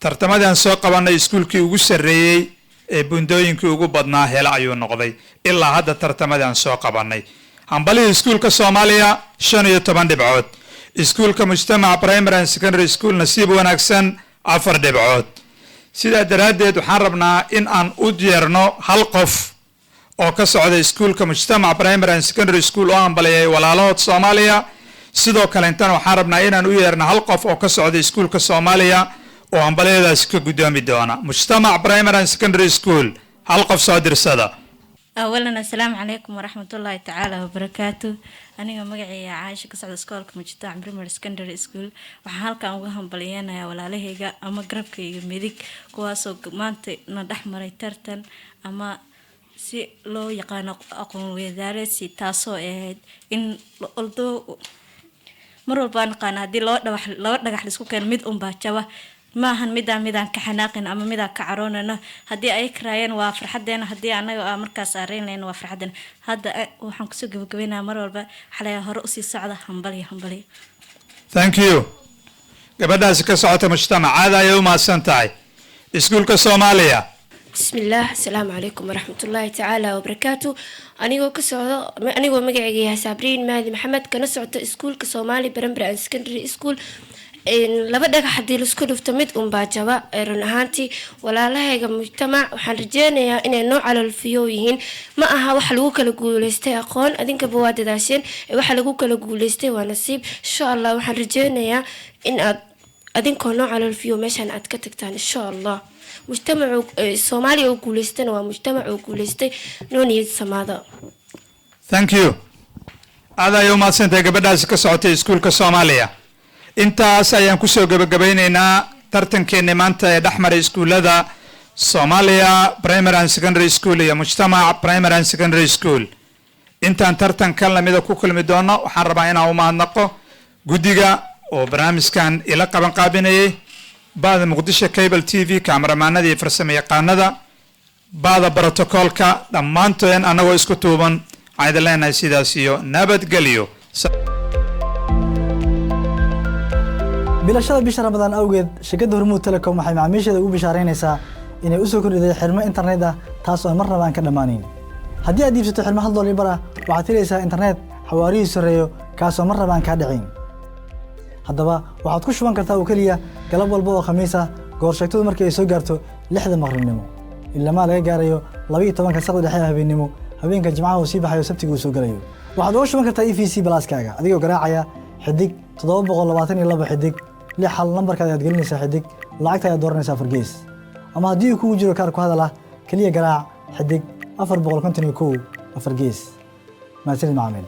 tartamadan soo qabanay iskuulkii ugu sareeyay ee bundooyinkii ugu badnaa hela ayuu noqday ilaa hadda tartamadan soo qabanay. hambalihii iskuulka Soomaaliya 15 dhibcood. iskuulka mujtamaca primary and secondary school nasiib wanaagsan 4 dhibcood. sida daradeed waxaan rabnaa in aan u jeerno hal qof oo ka socda iskuulka mujtamaca primary and secondary school oo hambaliyay walaalahood Soomaaliya. sidoo kale intaan waxaan rabnaa inaan u yeerno hal qof oo ka socda iskuulka Soomaaliya oo hambaliyadaas ka gudoomi doona. mujtamaca primary and secondary school hal qof soo dirsada. أولاً السلام عليكم ورحمة الله تعالى وبركاته. أنا مقعي عايشة كسعد سكولك مجتمع بريمير سكندري سكول وحالك أوهم بليانا يا ولا لهيجا أما قربك يمديك كواسو مانتي ندح مري ترتن أما si loo yaqaano aqoon wadaare si taasoo ahayd in although mar walba naqaan hadii loo dhagax la isku keen mid unbaa jaba maahan midaan ka xanaaqin ama midaan ka caroonayno hadii ay karaayeen waa farxadeena hadii anaga markaas areynayno waa farxadeena hadda waxaan kusoo gabagabeynaa mar walba xalay hore u sii socda hambali thank you gabadhaas ka socota mujtamacaada ay u maasan tahay iskuulka Soomaaliya. بسم الله السلام عليكم ورحمة الله تعالى وبركاته. أنيقو مقعي سابرين مادي محمد كنسعة سكول كصومالي برمبرا سكندري سكول لابد حدي السكول افتمد باجوا رن هانتي ولا لها مجتمع وحنرجينا إن النوع على الفيوين ما أها وحلوك لجولستي أقون أدينك بواد داشين وحلوك لجولستي ونصيب إن شاء الله وحنرجينا إن أدينك نوع على الفيو مشان أتكتكتان إن شاء الله. مجتمع الصومالي وكولستان ومجتمع وكولستي نوني السماده. Thank you. هذا يوم أسنت قبل كسعتي سكول كصوماليا. أنت سأيان كسو قبينينا ترتن كني مانتا دحمر سكول هذا صوماليا primary and secondary school يا مجتمع primary and secondary school. أنت أن ترتن كلا ميدا كوكل ميدونا وحربعين أو ما نقو جديجا وبرامج كان إلى قبل قابيني. بعد مقدشة كيبل تي في كاميرا معنا دي فرسمية قاندا بعد بروتوكولكا دمانتين أنا وإسكتوبن عيد لنا سيداسيو نبت قليو bilashada bisha Ramadaan awgeed shirkadda Hormuud Telecom waxay macaamiisheeda ugu bishaaraynaysaa inay u soo kordhiday xirmo internet ah taas oo mar rabaan ka dhamaanin. haddii aad iibsato xirmo $1 ah waxaad helaysaa internet xawaarihiisu sareeyo kaas oo mar rabaan ka dhicin. haddaba waxaad ku shuban kartaa oo kaliya galab walba oo khamiis ah goor sheegtadu markii ay soo gaarto 6 maqribnimo ilaa laga gaarayo 12 saqda dhexe habeenimo habeenka jimcaha oo sii baxayo sabtiga uu soo galayo waxaad uga shuban kartaa EVC Plus-kaaga adigoo garaacaya xidig 722 xidig 6 hal lambarkaada aad gelinaysaa xidig lacagta aad dooranaysaa fargees ama haddii uu kugu jiro kaar ku hadal ah kaliya garaac xidig 451 fargees maasid macaamiil